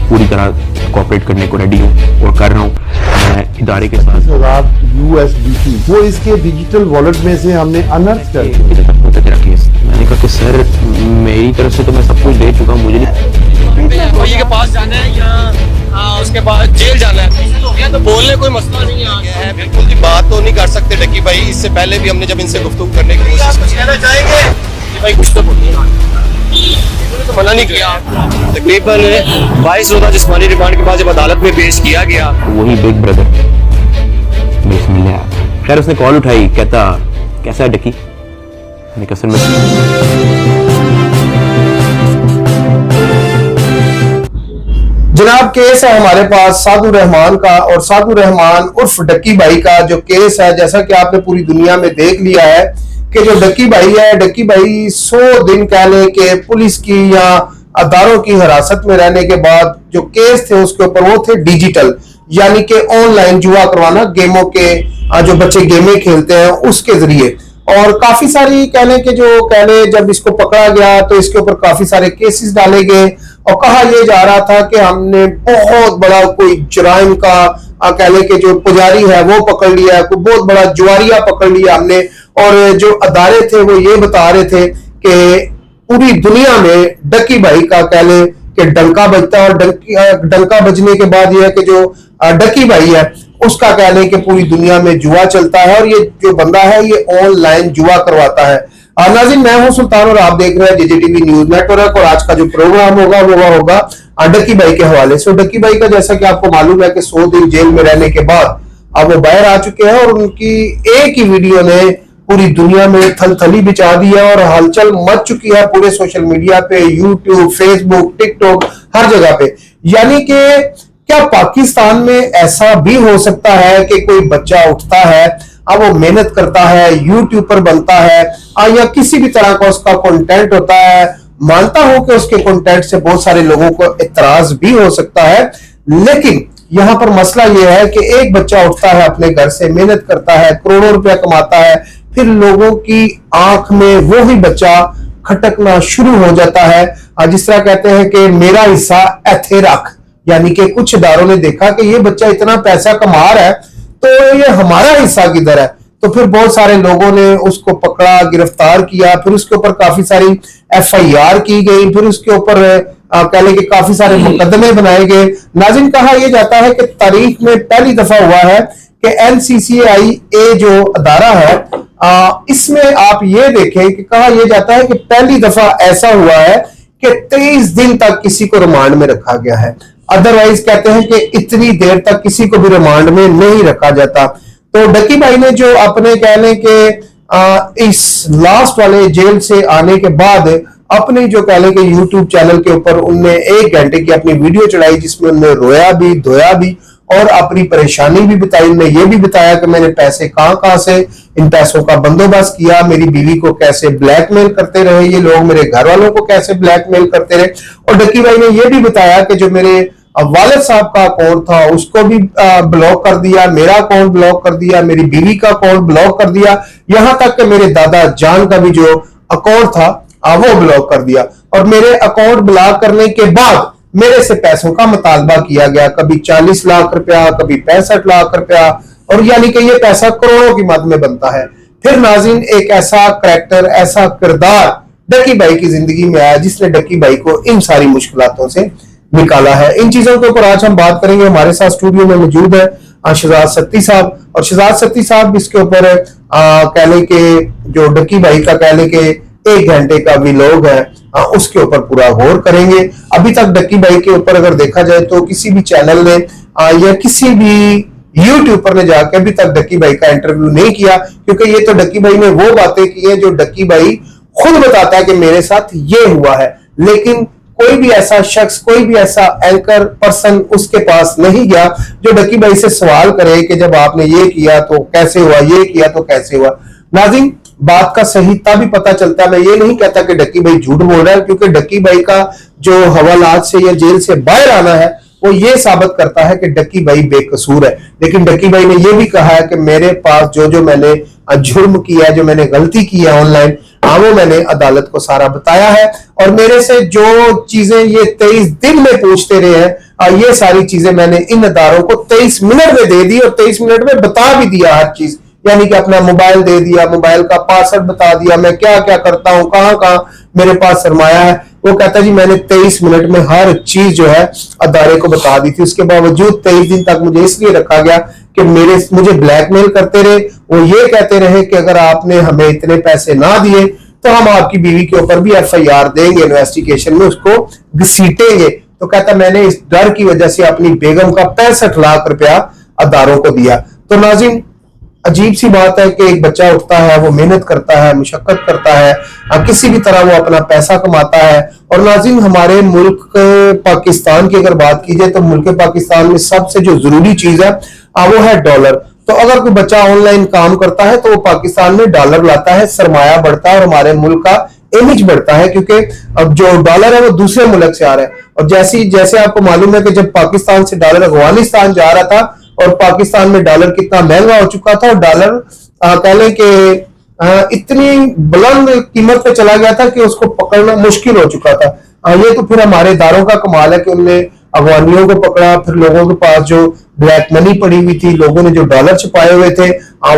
पूरी तरह कोऑपरेट करने को रेडी हूँ और कर रहा हूँ। मैं इदारे के साथ USDT वो इसके डिजिटल वॉलेट में से हमने अनर्थ कर तेरा केस। मैंने कहा कि सर मेरी तरफ से तो मैं सब कुछ दे चुका हूँ, मुझे नहीं के पास जाना है या उसके बाद जेल जाना है, तो बोलने कोई मसला नहीं है। बिल्कुल जी, बात तो नहीं कर सकते डक्की भाई। इससे पहले भी हमने जब इनसे गुफ्तगू करने की कोशिश की भाई कुछ तो बोलिए, तो मना नहीं किया। तकरीबन 22 रोज़ा जिस्मानी रिमांड के बाद जब अदालत में पेश किया गया, वही बिग ब्रदर बेस मिला। खैर उसने कॉल उठाई, कहता कैसा है डक्की। मैंने कहा सर मैं जनाब केस है हमारे पास सादू रहमान का, और सादू रहमान उर्फ डक्की भाई का जो केस है, जैसा कि आपने पूरी दुनिया में देख लिया है कि जो डक्की भाई है, डक्की भाई 100 दिन कह लें कि पुलिस की या अदारों की हिरासत में रहने के बाद जो केस थे उसके ऊपर वो थे डिजिटल, यानी कि ऑनलाइन जुआ करवाना, गेमों के जो बच्चे गेमें खेलते हैं उसके जरिए। और काफी सारी कह लें कि जो कह लें जब इसको पकड़ा गया तो इसके ऊपर काफी सारे केसेस डाले गए और कहा यह जा रहा था कि हमने बहुत बड़ा कोई जुराइम का कह लें कि जो पुजारी है वो पकड़ लिया है, कोई बहुत बड़ा जुआरिया पकड़ लिया हमने। और जो अदारे थे वो ये बता रहे थे कि पूरी दुनिया में डक्की भाई का कह लें कि डंका बजता है, और डंका बजने के बाद यह है कि जो डक्की भाई है उसका कह लें कि पूरी दुनिया में जुआ चलता है और ये जो बंदा है ये ऑनलाइन जुआ करवाता है। नाज़रीन, मैं हूं सुल्तान और आप देख रहे हैं जेजेटीवी न्यूज नेटवर्क, और आज का जो प्रोग्राम होगा वो होगा डक्की भाई के हवाले से। डक्की भाई का जैसा कि आपको मालूम है कि 100 दिन जेल में रहने के बाद अब वो बाहर आ चुके हैं और उनकी एक ही वीडियो ने पूरी दुनिया में थलथली बिछा दी है और हलचल मच चुकी है पूरे सोशल मीडिया पे, यूट्यूब, फेसबुक, टिकटॉक, हर जगह पे। यानी कि क्या पाकिस्तान में ऐसा भी हो सकता है कि कोई बच्चा उठता है, अब वो मेहनत करता है, यूट्यूब पर बनता है या किसी भी तरह का उसका कंटेंट होता है, मानता हूं कि उसके कंटेंट से बहुत सारे लोगों को इतराज भी हो सकता है, लेकिन यहां पर मसला यह है कि एक बच्चा उठता है, अपने घर से मेहनत करता है, करोड़ों रुपया कमाता है, फिर लोगों की आंख में वो ही बच्चा खटकना शुरू हो जाता है। जिस तरह कहते हैं कि मेरा हिस्सा ऐथे रख, यानी कि कुछ इदारों ने देखा कि ये बच्चा इतना पैसा कमा रहा है तो ये हमारा हिस्सा किधर है। तो फिर बहुत सारे लोगों ने उसको पकड़ा, गिरफ्तार किया, फिर उसके ऊपर काफी सारी FIR की गई, फिर उसके ऊपर कह लें कि काफी सारे मुकदमे बनाए गए। नाज़रीन, कहा यह जाता है कि तारीख में पहली दफा हुआ है कि NCCIA जो अदारा है इसमें आप ये देखें कि कहा यह जाता है कि पहली दफा ऐसा हुआ है कि 23 दिन तक किसी को रिमांड में रखा गया है। अदरवाइज कहते हैं कि इतनी देर तक किसी को भी रिमांड में नहीं रखा जाता। तो डक्की भाई ने जो अपने कह लें कि इस लास्ट वाले जेल से आने के बाद अपने जो कह लें कि यूट्यूब चैनल के ऊपर उनने 1 घंटे की अपनी वीडियो चढ़ाई जिसमें उन्होंने रोया भी, धोया भी और अपनी परेशानी भी बताई। उन्होंने ये भी बताया कि मैंने पैसे कहां से इन पैसों का बंदोबस्त किया, मेरी बीवी को कैसे ब्लैकमेल करते रहे ये लोग, मेरे घर वालों को कैसे ब्लैकमेल करते रहे। और डक्की भाई ने यह भी बताया कि जो मेरे वालिद साहब का अकाउंट था उसको भी ब्लॉक कर दिया, मेरा अकाउंट ब्लॉक कर दिया, मेरी बीवी का अकाउंट ब्लॉक कर दिया, यहां तक कि मेरे दादा जान का भी जो अकाउंट था वो ब्लॉक कर दिया। और मेरे अकाउंट ब्लॉक करने के बाद मेरे से पैसों का मुतालबा किया गया, कभी 40 लाख रुपया, कभी 65 लाख रुपया, और यानी कि ये पैसा करोड़ों की मद में बनता है। फिर नाज़रीन, एक ऐसा करैक्टर, ऐसा किरदार डक्की भाई की जिंदगी में आया जिसने डक्की भाई को इन सारी मुश्किलातों से निकाला है। इन चीजों के ऊपर आज हम बात करेंगे। हमारे साथ स्टूडियो में मौजूद है शहजाद सत्ती साहब, और शहजाद सत्ती साहब इसके ऊपर कह लें कि जो डक्की भाई का कह लें कि 1 घंटे का व्लॉग है उसके ऊपर पूरा गौर करेंगे। अभी तक डक्की भाई के ऊपर अगर देखा जाए तो किसी भी चैनल ने या किसी भी यूट्यूबर ने जाकर अभी तक डक्की भाई का इंटरव्यू नहीं किया, क्योंकि ये तो डक्की भाई ने वो बातें की है जो डक्की भाई खुद बताता है कि मेरे साथ ये हुआ है, लेकिन कोई भी ऐसा शख्स, कोई भी ऐसा एंकर पर्सन उसके पास नहीं गया जो डक्की भाई से सवाल करे कि जब आपने ये किया तो कैसे हुआ, ये किया तो कैसे हुआ। नाज़रीन, बात का सही तभी पता चलता है। मैं ये नहीं कहता कि डक्की भाई झूठ बोल रहा है, क्योंकि डक्की भाई का जो हवालात से या जेल से बाहर आना है वो ये साबित करता है कि डक्की भाई बेकसूर है। लेकिन डक्की भाई ने ये भी कहा है कि मेरे पास जो मैंने जुर्म किया है, जो मैंने गलती की है ऑनलाइन, हाँ, वो मैंने अदालत को सारा बताया है। और मेरे से जो चीजें ये 23 दिन में पूछते रहे हैं, ये सारी चीजें मैंने इन अदारों को 23 मिनट में दे दी और 23 मिनट में बता भी दिया हर चीज। यानी कि अपना मोबाइल दे दिया, मोबाइल का पासवर्ड बता दिया, मैं क्या क्या करता हूं, कहां कहां मेरे पास सरमाया है। वो कहता जी मैंने 23 मिनट में हर चीज जो है अदारे को बता दी थी। उसके बावजूद 23 दिन तक मुझे इसलिए रखा गया कि मुझे ब्लैकमेल करते रहे। वो ये कहते रहे कि अगर आपने हमें इतने पैसे ना दिए तो हम आपकी बीवी के ऊपर भी FIR देंगे, इन्वेस्टिगेशन में उसको घसीटेंगे। तो कहता मैंने इस डर की वजह से अपनी बेगम का 65 लाख रुपया अदारों को दिया। तो नाज़रीन, अजीब सी बात है कि एक बच्चा उठता है, वो मेहनत करता है, मुशक्कत करता है, किसी भी तरह वो अपना पैसा कमाता है। और नाज़रीन, हमारे मुल्क पाकिस्तान की अगर बात की जाए तो मुल्क पाकिस्तान में सबसे जो जरूरी चीज है वो है डॉलर। तो अगर कोई बच्चा ऑनलाइन काम करता है तो वो पाकिस्तान में डॉलर लाता है, सरमाया बढ़ता है और हमारे मुल्क का इमेज बढ़ता है, क्योंकि अब जो डॉलर है वो दूसरे मुल्क से आ रहा है। और जैसे आपको मालूम है कि जब पाकिस्तान से डॉलर अफगानिस्तान जा रहा था और पाकिस्तान में डॉलर कितना महंगा हो चुका था, और डॉलर कह लें कि इतनी बुलंद कीमत पे चला गया था कि उसको पकड़ना मुश्किल हो चुका था। ये तो फिर हमारे इदारों का कमाल है कि उनने अफगानियों को पकड़ा, फिर लोगों के पास जो ब्लैक मनी पड़ी हुई थी, लोगों ने जो डॉलर छुपाए हुए थे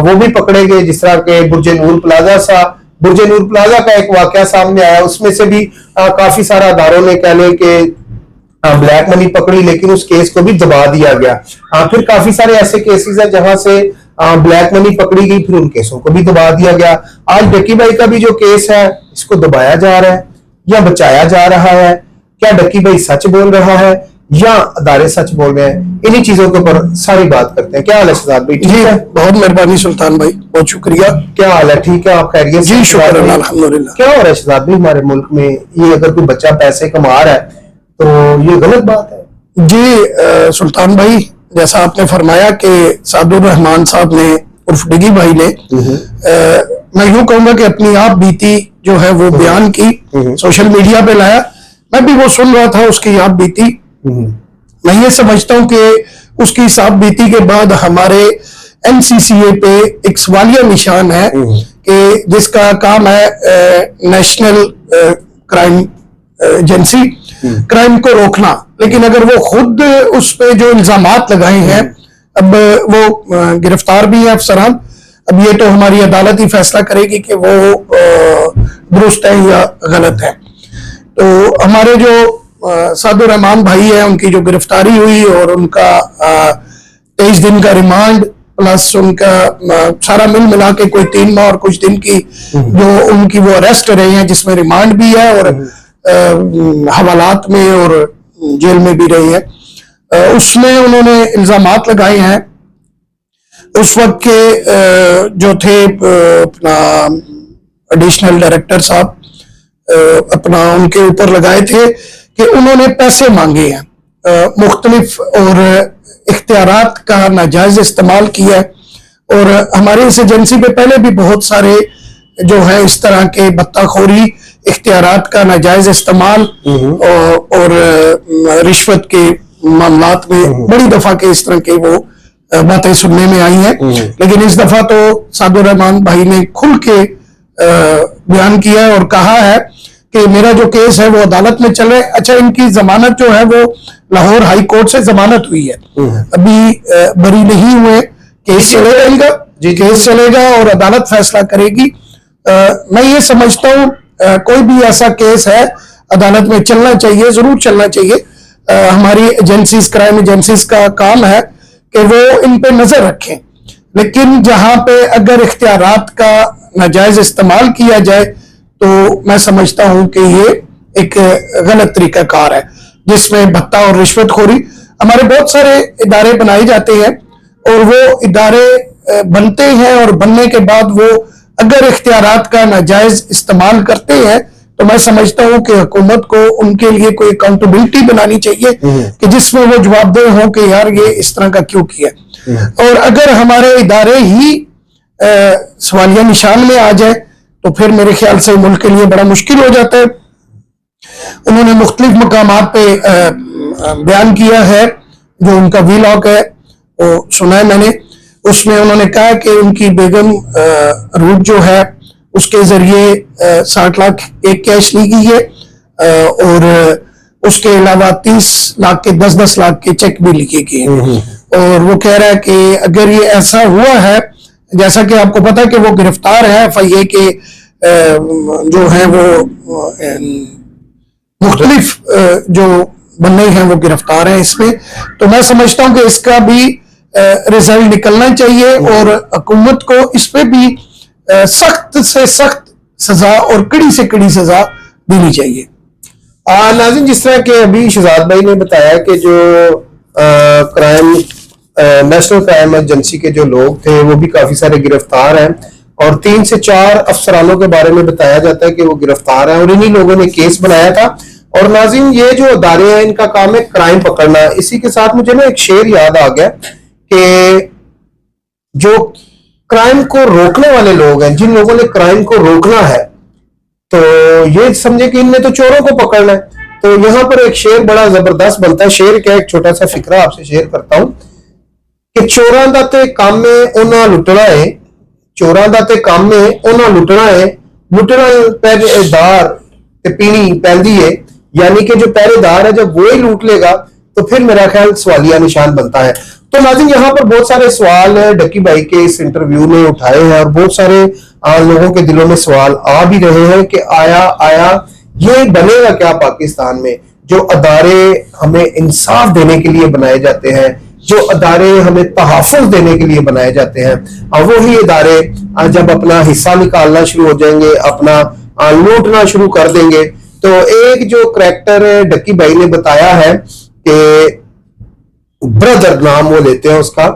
वो भी पकड़े गए। जिस तरह के बुर्ज नूर प्लाजा का एक वाकया सामने आया, उसमें से भी काफी सारा अदारों ने कह लें कि ब्लैक मनी पकड़ी, लेकिन उस केस को भी दबा दिया गया। फिर काफी सारे ऐसे केसेस हैं जहां से ब्लैक मनी पकड़ी गई, फिर उन केसों को भी दबा दिया गया। आज डक्की भाई का भी जो केस है, इसको दबाया जा रहा है या बचाया जा रहा है? क्या डक्की भाई सच बोल रहा है या अदारे सच बोल रहे हैं? इन्हीं चीजों के ऊपर सारी बात करते हैं। क्या हाल है शहजाद भाई? जी, बहुत मेहरबानी सुल्तान भाई, बहुत शुक्रिया। क्या हाल है? ठीक है, आप खैरियत? जी शुक्र अल्हम्दुलिल्लाह। क्या हो रहा है शहजाद भाई हमारे मुल्क में? ये अगर कोई बच्चा पैसे कमा रहा है तो ये गलत बात है? जी सुल्तान भाई, जैसा आपने फरमाया कि सादुर रहमान साहब ने उर्फ डिगी भाई ने मैं यूं कहूंगा कि अपनी आप बीती जो है वो बयान की, सोशल मीडिया पे लाया। मैं भी वो सुन रहा था, उसकी आप बीती। मैं ये समझता हूं कि उसकी साफ बीती के बाद हमारे NCCA पे एक सवालिया निशान है कि जिसका काम है नेशनल क्राइम एजेंसी, क्राइम को रोकना। लेकिन अगर वो खुद उस पे जो इल्जामात लगाए हैं, अब वो गिरफ्तार भी है अफसरान, अब ये तो हमारी अदालत ही फैसला करेगी कि वो दुरुस्त है या गलत है। तो हमारे जो सादुर रहमान भाई है, उनकी जो गिरफ्तारी हुई और उनका 23 दिन का रिमांड प्लस उनका सारा मिल मिला के कोई 3 माह और कुछ दिन की जो उनकी वो अरेस्ट रहे हैं, जिसमें रिमांड भी है और हवालात में और जेल में भी रहे हैं, उसमें उन्होंने इल्जामात लगाए हैं। उस वक्त के जो थे अपना एडिशनल डायरेक्टर साहब, अपना उनके ऊपर लगाए थे कि उन्होंने पैसे मांगे हैं, मुख्तलिफ और इख्तियारात का नाजायज इस्तेमाल किया है। और हमारी इस एजेंसी पे पहले भी बहुत सारे जो है इस तरह के बत्ताखोरी, इख्तियारात का नाजायज इस्तेमाल और रिश्वत के मामलात में बड़ी दफा के इस तरह के वो बातें सुनने में आई हैं। लेकिन इस दफा तो सादुर रहमान भाई ने खुल के बयान किया और कहा है कि मेरा जो केस है वो अदालत में चल रहा है। अच्छा, इनकी जमानत जो है वो लाहौर हाई कोर्ट से जमानत हुई है, अभी बरी नहीं हुए, केस चलेगा, केस चलेगा और अदालत फैसला करेगी। मैं ये समझता हूँ कोई भी ऐसा केस है अदालत में चलना चाहिए, जरूर चलना चाहिए। हमारी एजेंसीज, क्राइम एजेंसीज का काम है कि वो इन पे नजर रखें, लेकिन जहां पे अगर इख्तियारात का नाजायज इस्तेमाल किया जाए तो मैं समझता हूं कि ये एक गलत तरीकाकार है, जिसमें भत्ता और रिश्वतखोरी। हमारे बहुत सारे इदारे बनाए जाते हैं और वो इदारे बनते हैं और बनने के बाद वो अगर इख्तियारात का नाजायज इस्तेमाल करते हैं तो मैं समझता हूं कि हुकूमत को उनके लिए कोई अकाउंटेबिलिटी बनानी चाहिए कि जिसमें वो जवाबदेह हो कि यार ये इस तरह का क्यों किया। और अगर हमारे इदारे ही सवालिया निशान में आ जाए तो फिर मेरे ख्याल से मुल्क के लिए बड़ा मुश्किल हो जाता है। उन्होंने मुख्तलिफ मकामात पे बयान किया है, जो उनका वीलॉग है वो सुना है मैंने। उसमें उन्होंने कहा कि उनकी बेगम रूट जो है उसके जरिए 60 लाख एक कैश ली गई है और उसके अलावा 30 लाख के 10-10 लाख के चेक भी लिखे गए हैं। और वो कह रहा है कि अगर ये ऐसा हुआ है, जैसा कि आपको पता है कि वो गिरफ्तार है, FIA के जो है वो मुख्तलिफ जो बंदे हैं वो गिरफ्तार हैं इसमें, तो मैं समझता हूं कि इसका भी रिजल्ट निकलना चाहिए और हुकूमत को इस पे भी सख्त से सख्त सजा और कड़ी से कड़ी सजा देनी चाहिए। नाज़रीन, जिस तरह के अभी शहजाद भाई ने बताया कि जो क्राइम नेशनल क्राइम एजेंसी के जो लोग थे वो भी काफी सारे गिरफ्तार हैं और 3 से 4 अफसरानों के बारे में बताया जाता है कि वो गिरफ्तार हैं और इन्हीं लोगों ने केस बनाया था। और नाज़रीन, ये जो अदारे हैं इनका काम है क्राइम पकड़ना। इसी के साथ मुझे ना एक शेर याद आ गया कि जो क्राइम को रोकने वाले लोग हैं, जिन लोगों ने क्राइम को रोकना है, तो ये समझे कि इनने तो चोरों को पकड़ना है। तो यहां पर एक शेर बड़ा जबरदस्त बनता है। शेर क्या, एक छोटा सा फिक्रा आपसे शेयर करता हूं कि चोरां दा ते काम में उन्हां लुटना है, चोरां दा ते काम में उन्हां लुटना है, लुटना पहरेदार ते पीनी पैंदी है। यानी कि जो पहरेदार है जब वो ही लूट लेगा तो फिर मेरा ख्याल सवालिया निशान बनता है। तो नाज़रीन, यहाँ पर बहुत सारे सवाल डक्की भाई के इस इंटरव्यू ने उठाए हैं और बहुत सारे लोगों के दिलों में सवाल आ भी रहे हैं कि आया ये बनेगा क्या पाकिस्तान में। जो अदारे हमें इंसाफ देने के लिए बनाए जाते हैं, जो अदारे हमें तहफ़्फ़ुज़ देने के लिए बनाए जाते हैं, वही अदारे जब अपना हिस्सा निकालना शुरू हो जाएंगे, अपना लूटना शुरू कर देंगे। तो एक जो करैक्टर डक्की भाई ने बताया है कि ब्रदर नाम वो लेते हैं उसका,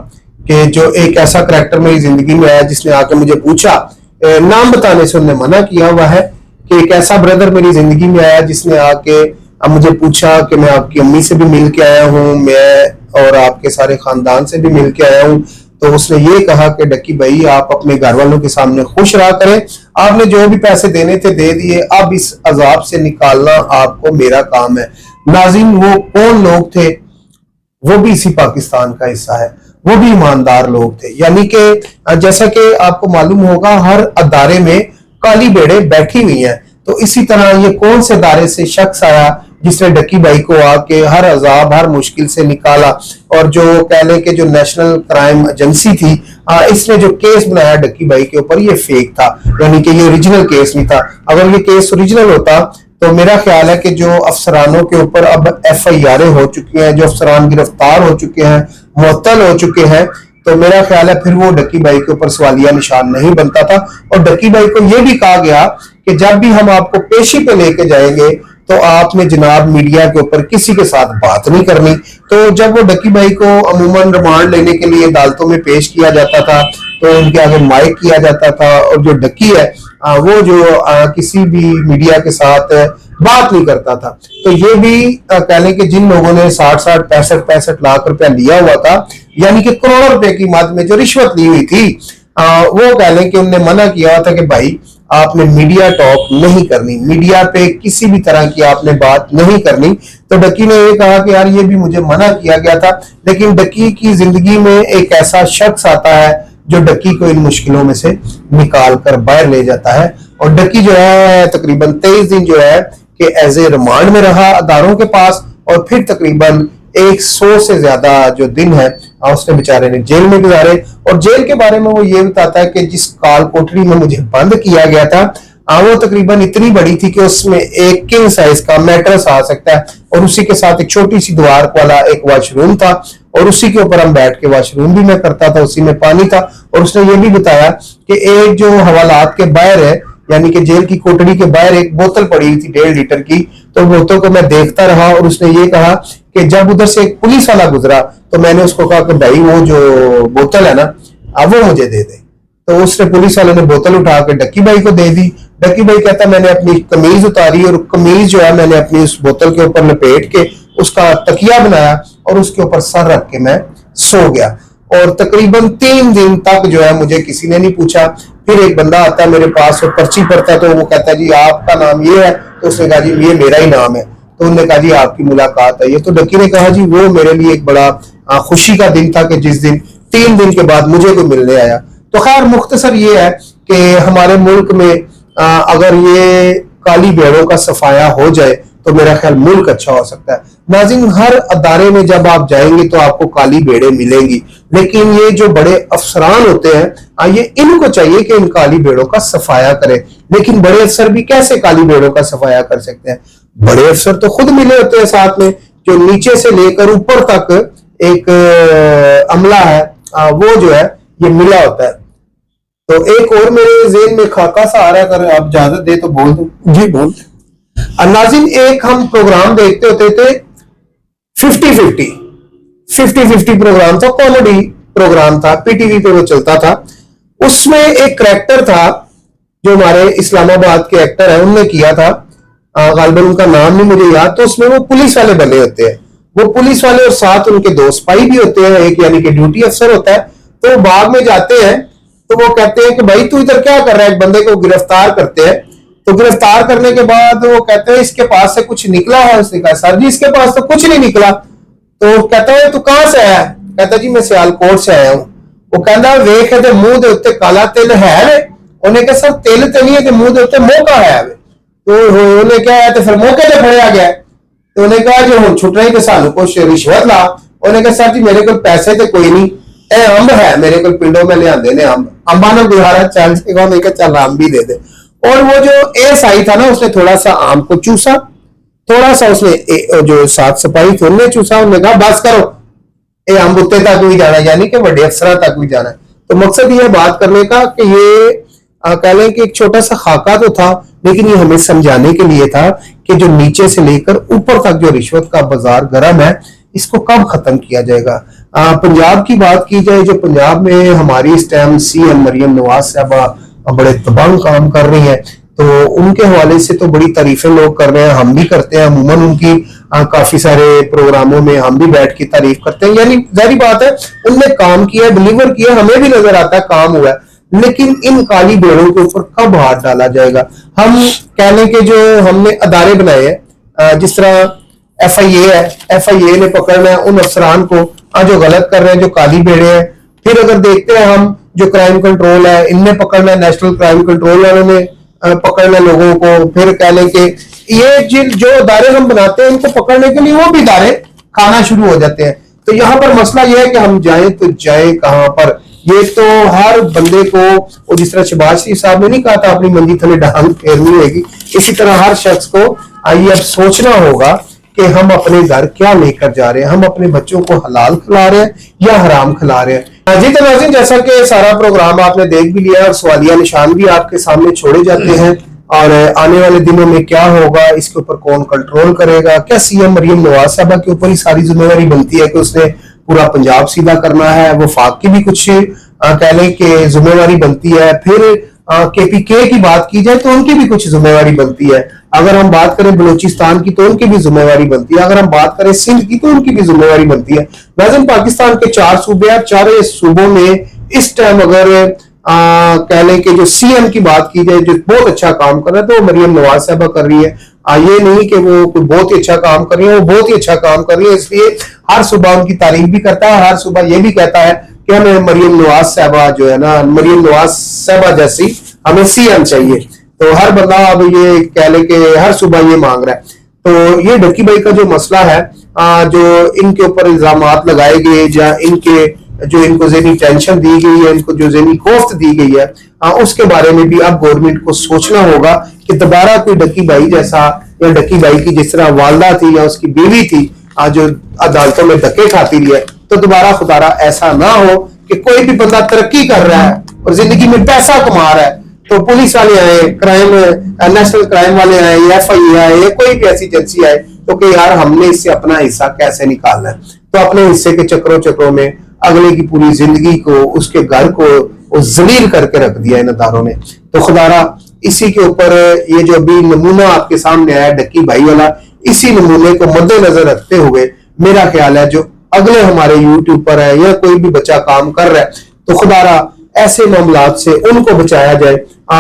कि जो एक ऐसा करैक्टर मेरी जिंदगी में आया जिसने आके मुझे पूछा, नाम बताने से उन्होंने मना किया हुआ है, कि एक ऐसा ब्रदर मेरी जिंदगी में आया जिसने आके मुझे पूछा कि मैं आपकी अम्मी से भी मिल के आया हूँ, मैं और आपके सारे खानदान से भी मिल के आया हूँ। तो उसने ये कहा कि डक्की भाई, आप अपने घर वालों के सामने खुश रहा करें, आपने जो भी पैसे देने थे दे दिए, अब इस अजाब से निकालना आपको मेरा काम है। नाज़रीन, वो कौन लोग थे? वो भी इसी पाकिस्तान का हिस्सा है, वो भी ईमानदार लोग थे। यानी कि जैसा कि आपको मालूम होगा, हर अदारे में काली बेड़े बैठी हुई हैं। तो इसी तरह ये कौन से अदारे से शख्स आया जिसने डक्की भाई को आके हर अजाब, हर मुश्किल से निकाला। और जो कह लें कि जो नेशनल क्राइम एजेंसी थी, इसने जो केस बनाया डक्की भाई के ऊपर, ये फेक था, यानी कि ये ओरिजिनल केस नहीं था। अगर ये केस ओरिजिनल होता तो मेरा ख्याल है कि जो अफसरानों के ऊपर अब FIR हो चुकी हैं, जो अफसरान गिरफ्तार हो चुके हैं, मुअत्तल हो चुके हैं, तो मेरा ख्याल है फिर वो डक्की भाई के ऊपर सवालिया निशान नहीं बनता था। और डक्की भाई को यह भी कहा गया कि जब भी हम आपको पेशी पे लेके जाएंगे तो आपने जनाब मीडिया के ऊपर किसी के साथ बात नहीं करनी। तो जब वो डक्की भाई को अमूमन रिमांड लेने के लिए अदालतों में पेश किया जाता था तो उनके आगे माइक किया जाता था, और जो डक्की है वो जो किसी भी मीडिया के साथ बात नहीं करता था। तो ये भी कह लें कि जिन लोगों ने 60-60, 65-65 लाख रुपया लिया हुआ था, यानी कि करोड़ों रुपए की मद में जो रिश्वत ली हुई थी, वो कह लें कि उन्होंने मना किया हुआ था कि भाई आपने मीडिया टॉक नहीं करनी, मीडिया पे किसी भी तरह की आपने बात नहीं करनी। तो डक्की ने ये कहा कि यार ये भी मुझे मना किया गया था। लेकिन डक्की की जिंदगी में एक ऐसा शख्स आता है जो डक्की को इन मुश्किलों में से निकाल कर बाहर ले जाता है। और डक्की जो है तकरीबन 23 दिन जो है कि एज ए रिमांड में रहा अदारों के पास, और फिर तकरीबन 100 से ज्यादा जो दिन है उसने बेचारे ने जेल में गुजारे। और जेल के बारे में वो ये बताता है कि जिस काल कोठरी में मुझे बंद किया गया था वो तकरीबन इतनी बड़ी थी कि उसमें एक किंग साइज का मैट्रेस आ सकता है, और उसी के साथ एक छोटी सी दीवार वाला एक वॉशरूम था, और उसी के ऊपर हम बैठ के वॉशरूम भी मैं करता था, उसी में पानी था। और उसने ये भी बताया कि एक जो हवालात के बाहर है, यानी कि जेल की कोठरी के बाहर एक बोतल पड़ी हुई थी 1.5 लीटर की, तो बोतल को मैं देखता रहा। और उसने ये कहा कि जब उधर से एक पुलिस वाला गुजरा तो मैंने उसको कहा कि भाई वो जो बोतल है ना अब वो मुझे दे दे। तो उसने पुलिस वाले ने बोतल उठा के डक्की भाई को दे दी। डक्की भाई कहता मैंने अपनी कमीज उतारी और कमीज जो है मैंने अपनी उस बोतल के ऊपर लपेट के उसका तकिया बनाया और उसके ऊपर सर रख के मैं सो गया। और तकरीबन 3 दिन तक जो है मुझे किसी ने नहीं पूछा। फिर एक बंदा आता है मेरे पास, वो पर्ची पढ़ता है, तो वो कहता है जी आपका नाम ये है, तो उसने कहा जी ये मेरा ही नाम है। तो उन्होंने कहा जी आपकी मुलाकात है ये। तो डक्की ने कहा जी वो मेरे लिए एक बड़ा खुशी का दिन था कि जिस दिन 3 दिन के बाद मुझे कोई मिलने आया। तो खैर मुख्तसर ये है कि हमारे मुल्क में अगर ये काली भेड़ों का सफाया हो जाए तो मेरा ख्याल मुल्क अच्छा हो सकता है। नाज़रीन, हर अदारे में जब आप जाएंगे तो आपको काली भेड़ें मिलेंगी, लेकिन ये जो बड़े अफसरान होते हैं ये इनको चाहिए कि इन काली भेड़ों का सफाया करें। लेकिन बड़े अफसर भी कैसे काली भेड़ों का सफाया कर सकते हैं? बड़े अफसर तो खुद मिले होते हैं साथ में, जो नीचे से लेकर ऊपर तक एक अमला है वो जो है ये मिला होता है। तो एक और मेरे ज़हन में खाका सा आ रहा है, अगर आप इजाजत दे तो बोल दूं। जी बोल। नाज़रीन, एक हम प्रोग्राम देखते होते थे 50-50 प्रोग्राम था, कॉमेडी प्रोग्राम था, पीटीवी पे वो चलता था। उसमें एक करैक्टर था जो हमारे इस्लामाबाद के एक्टर है उनने किया था, गालिबन उनका नाम नहीं मुझे याद। तो उसमें वो पुलिस वाले बने होते हैं, वो पुलिस वाले और साथ उनके दो सिपाही भी होते हैं, एक यानी कि ड्यूटी अफसर होता है। तो वो बाग में जाते हैं तो वो कहते हैं कि भाई तू इधर क्या कर रहा है, एक बंदे को गिरफ्तार करते हैं। तो गिरफ्तार करने के बाद वो कहते हैं इसके पास से कुछ निकला है? उसने कहा सर जी इसके पास तो कुछ नहीं निकला। तो कहता है तू कहां से आया? कहता जी मैं सियालकोट से आया हूं। वो कहता वेख के मुंह दे उत्ते काला तिल है वे। उन्हें कहा सर तिल तो नहीं है कि मुंह दे उत्ते मौका है वे। तो उन्हें क्या है तो फिर मौके से फड़िया गया। तो उन्हें कहा जो हम छुट रही तो सानू कुछ रिश्वत ला। उन्हें कहा सर जी मेरे को पैसे तो कोई नहीं, ए अंब है मेरे को पिंडों में ले आंदे ने अंब, अंबा ने गुजारा चल जाएगा। उन्हें कहा चल आम भी दे दे। और वो जो एएसआई था ना उसने थोड़ा सा आम को चूसा, थोड़ा सा उसने जो साथ सिपाही थे उन्हें चूसा। उन्होंने कहा बस करो ये आम उत्ते तक भी जाना, यानी कि बड़े अफसर तक भी जाना है। तो मकसद ये बात करने का कि ये कह लें कि एक छोटा सा खाका तो था, लेकिन ये हमें समझाने के लिए था कि जो नीचे से लेकर ऊपर तक जो रिश्वत का बाजार गर्म है इसको कब खत्म किया जाएगा। पंजाब की बात की जाए, जो पंजाब में हमारी इस टाइम सीएम मरियम नवाज साहब बड़े तबांग काम कर रही है, तो उनके हवाले से तो बड़ी तारीफें लोग कर रहे हैं, हम भी करते हैं। अमूमन उनकी काफी सारे प्रोग्रामों में हम भी बैठ के तारीफ करते हैं। यानी जाहिर बात है उनने काम किया, डिलीवर किया, हमें भी नजर आता है काम हुआ है। लेकिन इन काली भेड़ों के ऊपर कब हाथ डाला जाएगा? हम कहने के जो हमने अदारे बनाए हैं, जिस तरह FIA है, FIA ने पकड़ना है उन अफसरान को जो गलत कर रहे हैं, जो काली भेड़े हैं। फिर अगर देखते हैं हम जो क्राइम कंट्रोल है इनने पकड़ना है, नेशनल क्राइम कंट्रोल वालों ने पकड़ना लोगों को। फिर कह लें कि ये जो अदारे हम बनाते हैं इनको पकड़ने के लिए वो भी अदारे खाना शुरू हो जाते हैं। तो यहाँ पर मसला यह है कि हम जाएं तो जाएं कहां पर? ये तो हर बंदे को, जिस तरह शहबाज शरीफ साहब ने नहीं कहा था अपनी मंजी थले डांग फेरनी होगी, इसी तरह हर शख्स को आइए अब सोचना होगा कि हम अपने घर क्या लेकर जा रहे हैं। हम अपने बच्चों को हलाल खिला रहे हैं या हराम खिला रहे हैं। जी तो नाज़रीन, जैसा कि सारा प्रोग्राम आपने देख भी लिया और सवालिया निशान भी आपके सामने छोड़े जाते हैं, और आने वाले दिनों में क्या होगा, इसके ऊपर कौन कंट्रोल करेगा? क्या सीएम मरियम नवाज साहबा के ऊपर ही सारी जिम्मेवारी बनती है कि उसने पूरा पंजाब सीधा करना है? वफाक की भी कुछ कह लें कि जिम्मेवारी बनती है। फिर KPK की बात की जाए तो उनकी भी कुछ जिम्मेवारी बनती है। अगर हम बात करें बलूचिस्तान की तो उनकी भी जिम्मेवारी बनती है। अगर हम बात करें सिंध की तो उनकी भी जिम्मेवारी बनती है। नाज़रीन, पाकिस्तान के 4 सूबे हैं, चारों सूबों में इस टाइम अगर कह लें कि जो सीएम की बात की जाए जो बहुत अच्छा काम कर रहा है तो मरियम नवाज साहबा कर रही है। ये नहीं कि वो कोई बहुत ही अच्छा काम कर रही है, वो बहुत ही अच्छा काम कर रही है। इसलिए हर सुबह उनकी तारीफ भी करता है, हर सुबह ये भी कहता है कि हमें मरियम नवाज साहबा जो है ना, मरियम नवाज साहबा जैसी हमें सीएम चाहिए। तो हर बंदा अब ये कह ले कि हर सुबह ये मांग रहा है। तो ये डक्की भाई का जो मसला है, जो इनके ऊपर इल्जामात लगाए गए या इनके जो इनको ज़हनी टेंशन दी गई है, इनको जो ज़हनी कोफ्त दी गई है, उसके बारे में भी अब गवर्नमेंट को सोचना होगा कि दोबारा कोई डक्की भाई जैसा या डक्की भाई की जिस तरह वालदा थी या उसकी बीवी थी जो अदालतों में धक्के खाती रही है, तो दोबारा खुदारा ऐसा ना हो कि कोई भी बंदा तरक्की कर रहा है और जिंदगी में पैसा कमा रहा है तो पुलिस वाले आए, क्राइम नेशनल क्राइम वाले आए, FIA आए या कोई भी ऐसी एजेंसी आए तो कि यार हमने इससे अपना हिस्सा कैसे निकालना है। तो अपने हिस्से के चक्रों में अगले की पूरी जिंदगी को, उसके घर को जलील करके रख दिया इन अदारों ने। तो खुदारा इसी के ऊपर ये जो अभी नमूना आपके सामने आया डक्की भाई वाला, इसी नमूने को मद्देनजर रखते हुए मेरा ख्याल है जो अगले हमारे यूट्यूब पर है या कोई भी बच्चा काम कर रहा है तो खुदारा ऐसे मामलात से उनको बचाया जाए,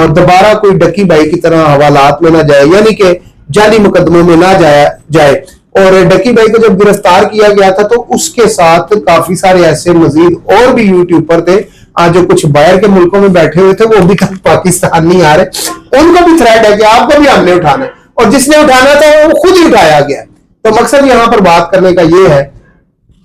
दोबारा कोई डक्की भाई की तरह हवालात में ना जाए, यानी कि जाली मुकदमों में ना जाए। और डक्की भाई को जब गिरफ्तार किया गया था तो उसके साथ काफी सारे ऐसे मजीद और भी यूट्यूबर थे आज जो कुछ बाहर के मुल्कों में बैठे हुए थे वो भी कल पाकिस्तान नहीं आ रहे, उनको भी थ्रेट है कि आपको भी हमने उठाना है, और जिसने उठाना था वो खुद ही उठाया गया। तो मकसद यहां पर बात करने का ये है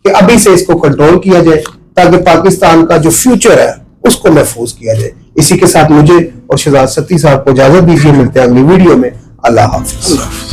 कि अभी से इसको कंट्रोल किया जाए ताकि पाकिस्तान का जो फ्यूचर है उसको महफूज किया जाए। इसी के साथ मुझे और शहजाद सत्ती साहब को इजाजत दीजिए, मिलते हैं अगली वीडियो में। अल्लाह हाफिज।